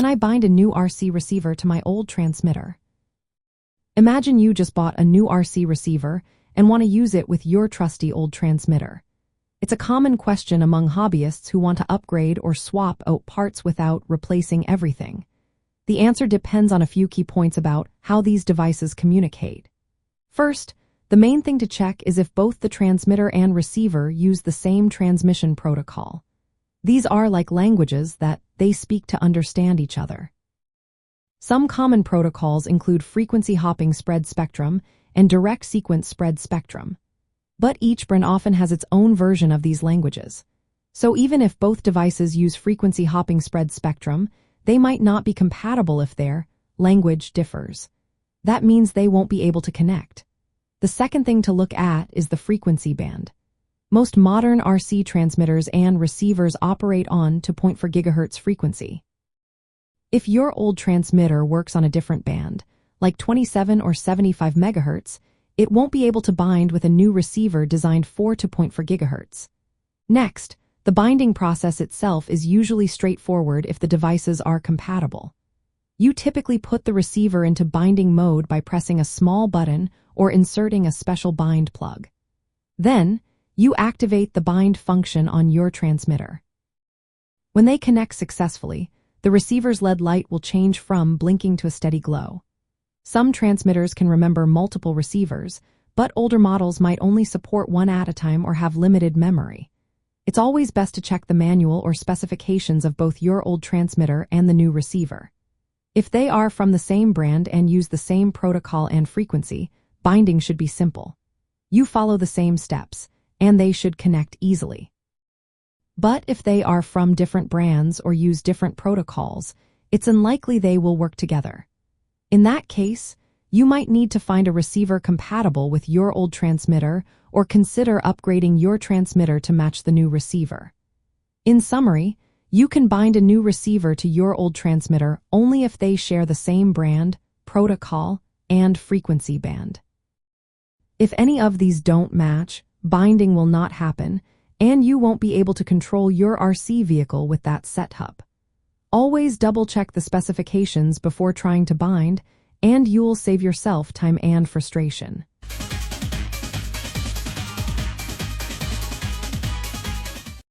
Can I bind a new RC receiver to my old transmitter? Imagine you just bought a new RC receiver and want to use it with your trusty old transmitter. It's a common question among hobbyists who want to upgrade or swap out parts without replacing everything. The answer depends on a few key points about how these devices communicate. First, the main thing to check is if both the transmitter and receiver use the same transmission protocol. These are like languages that they speak to understand each other. Some common protocols include frequency hopping spread spectrum and direct sequence spread spectrum. But each brand often has its own version of these languages. So even if both devices use frequency hopping spread spectrum, they might not be compatible if their language differs. That means they won't be able to connect. The second thing to look at is the frequency band. Most modern RC transmitters and receivers operate on 2.4 GHz frequency. If your old transmitter works on a different band, like 27 or 75 MHz, it won't be able to bind with a new receiver designed for 2.4 GHz. Next, the binding process itself is usually straightforward if the devices are compatible. You typically put the receiver into binding mode by pressing a small button or inserting a special bind plug. Then, you activate the bind function on your transmitter. When they connect successfully, the receiver's LED light will change from blinking to a steady glow. Some transmitters can remember multiple receivers, but older models might only support one at a time or have limited memory. It's always best to check the manual or specifications of both your old transmitter and the new receiver. If they are from the same brand and use the same protocol and frequency, binding should be simple. You follow the same steps, and they should connect easily. But if they are from different brands or use different protocols, it's unlikely they will work together. In that case, you might need to find a receiver compatible with your old transmitter or consider upgrading your transmitter to match the new receiver. In summary, you can bind a new receiver to your old transmitter only if they share the same brand, protocol, and frequency band. If any of these don't match, binding will not happen, and you won't be able to control your RC vehicle with that setup. Always double-check the specifications before trying to bind, and you'll save yourself time and frustration.